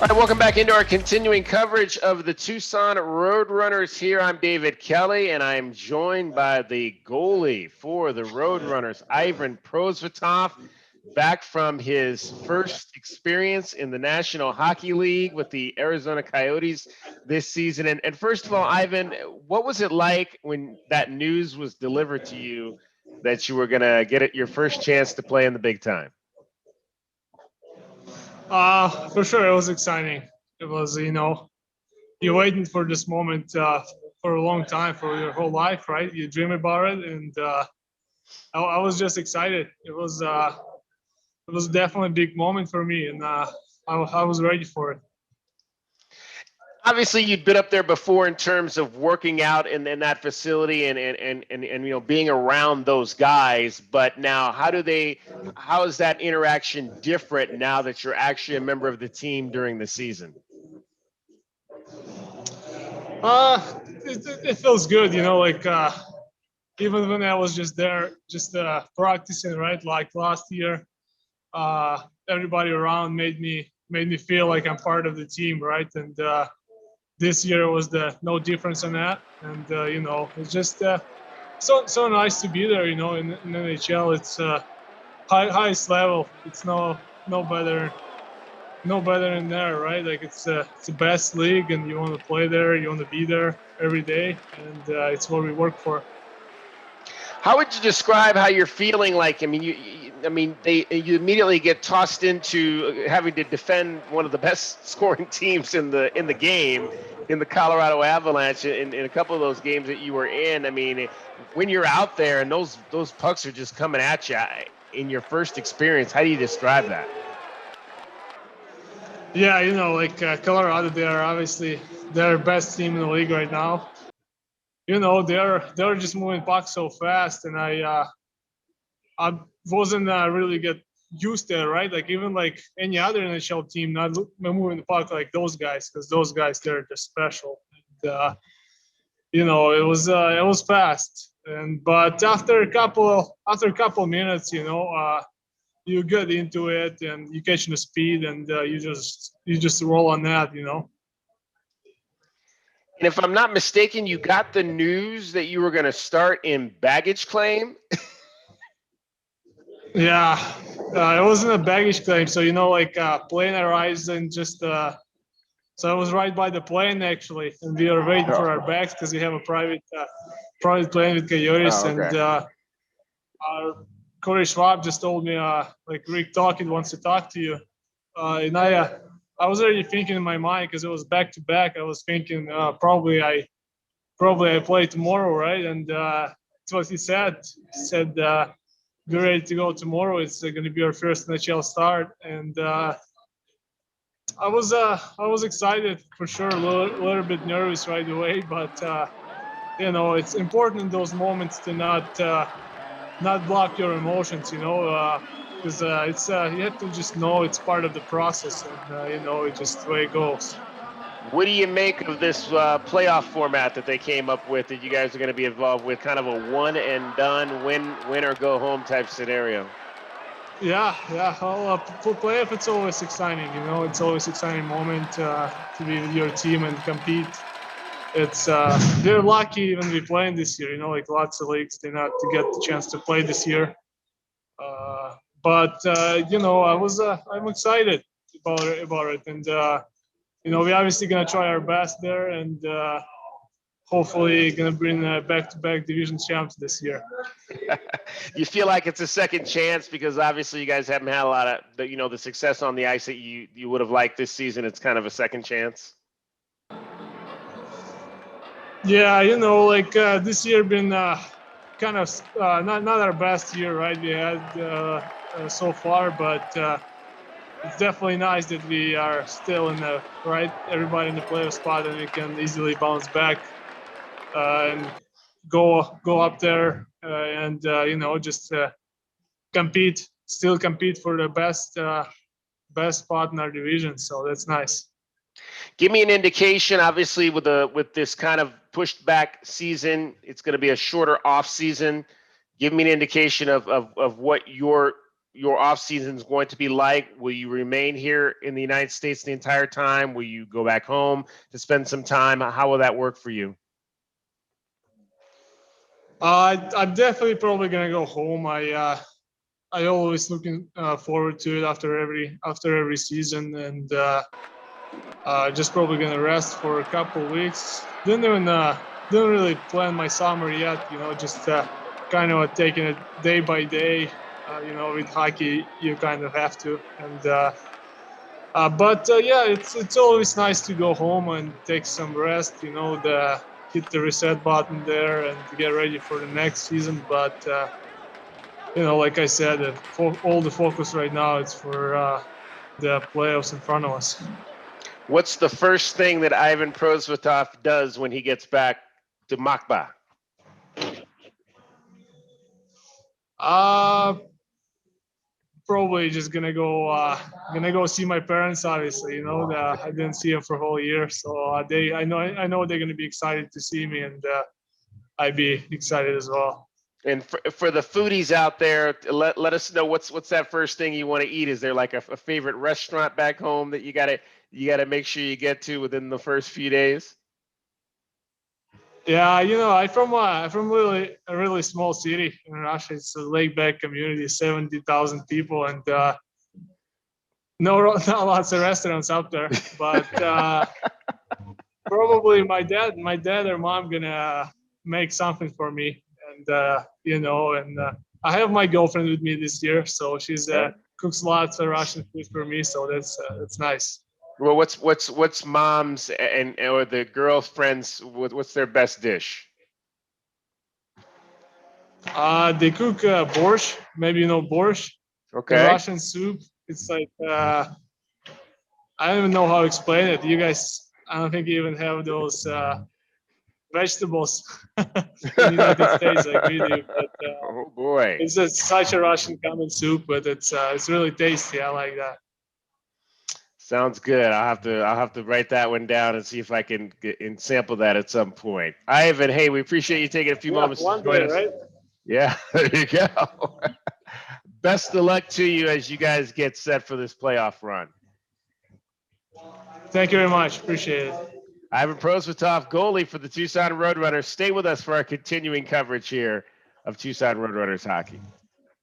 All right, welcome back into our continuing coverage of the Tucson Roadrunners. Here, I'm David Kelly, and I'm joined by the goalie for the Roadrunners, Ivan Prosvetov, back from his first experience in the National Hockey League with the Arizona Coyotes this season. And first of all, Ivan, what was it like when that news was delivered to you that you were going to get your first chance to play in the big time? For sure, it was exciting. It was, you're waiting for this moment for a long time, for your whole life, right? You dream about it, and I was just excited. It was definitely a big moment for me, and I was ready for it. Obviously, you'd been up there before in terms of working out in that facility and being around those guys. But now, how is that interaction different now that you're actually a member of the team during the season? It feels good, even when I was just there, just practicing, right? Like last year, everybody around made me feel like I'm part of the team, right? And this year was no difference in that, and it's just so nice to be there. In NHL, it's highest level. It's no better in there, right? Like it's the best league, and you want to play there, you want to be there every day, and it's what we work for. How would you describe how you're feeling? Like, you immediately get tossed into having to defend one of the best scoring teams in the game, in the Colorado Avalanche, in a couple of those games that you were in. I mean, when you're out there and those pucks are just coming at you in your first experience, how do you describe that? Yeah, Colorado, they are obviously their best team in the league right now. They're just moving pucks so fast, and I wasn't really get used to it, right? Like even like any other NHL team, not moving the puck like those guys, because those guys, they're just special. And, it was fast, but after a couple minutes, you get into it and you catch the speed, and you just roll on that. And if I'm not mistaken, you got the news that you were going to start in baggage claim. Yeah, it wasn't a baggage claim. So plane arrives and just so I was right by the plane actually, and we are waiting for our bags because we have a private plane with Coyotes. Oh, okay. And our Corey Schwab just told me like Rick Talkett wants to talk to you, and I was already thinking in my mind because it was back to back. I was thinking probably I play tomorrow, right? And that's what he said. He said be ready to go tomorrow. It's going to be our first NHL start, and I was excited for sure. A little bit nervous right away, but it's important in those moments to not block your emotions. Because it's you have to just know it's part of the process, and it's just the way it goes. What do you make of this playoff format that they came up with that you guys are going to be involved with, kind of a one and done, win or go home type scenario? Yeah. Well, for playoff, it's always exciting. It's always an exciting moment to be with your team and compete. It's they're lucky even we playing this year. Like lots of leagues, they not to get the chance to play this year. But I'm excited about it, and we're obviously gonna try our best there, and hopefully gonna bring back-to-back division champs this year. You feel like it's a second chance because obviously you guys haven't had a lot of the success on the ice that you would have liked this season. It's kind of a second chance. Yeah, this year been kind of not our best year, right? We had so far, but it's definitely nice that we are still in the right, everybody in the playoff spot, and we can easily bounce back and go up there and just still compete for the best spot in our division. So that's nice. Give me an indication. Obviously, with this kind of pushed back season, it's going to be a shorter off season. Give me an indication of what your your off season is going to be like? Will you remain here in the United States the entire time? Will you go back home to spend some time? How will that work for you? I'm definitely probably gonna go home. I always looking forward to it after every season, and just probably gonna rest for a couple weeks. Didn't really plan my summer yet. Just kind of taking it day by day. With hockey, you kind of have to, and but yeah, it's always nice to go home and take some rest. Hit the reset button there and to get ready for the next season. But like I said, all the focus right now is for the playoffs in front of us. What's the first thing that Ivan Prosvetov does when he gets back to Makba? Probably just gonna go see my parents. Obviously, I didn't see them for a whole year, so I know they're gonna be excited to see me, and I'd be excited as well. And for the foodies out there, let us know what's that first thing you want to eat. Is there like a favorite restaurant back home that you gotta make sure you get to within the first few days? Yeah, I'm from a really small city in Russia. It's a laid-back community, 70,000 people, and not lots of restaurants up there. But probably my dad or mom gonna make something for me, and I have my girlfriend with me this year, so she's cooks lots of Russian food for me, so that's nice. Well, what's mom's or the girlfriend's? What's their best dish? They cook borscht. Maybe borscht. Okay. The Russian soup. It's like I don't even know how to explain it. You guys, I don't think you even have those vegetables in the United States like we do. But oh boy, it's such a Russian common soup, but it's really tasty. I like that. Sounds good. I'll have to write that one down and see if I can get and sample that at some point. Ivan, hey, we appreciate you taking a few moments to join us. Right? Yeah, there you go. Best of luck to you as you guys get set for this playoff run. Thank you very much. Appreciate it. Ivan Prosvetov, goalie for the Tucson Roadrunners. Stay with us for our continuing coverage here of Tucson Roadrunners hockey.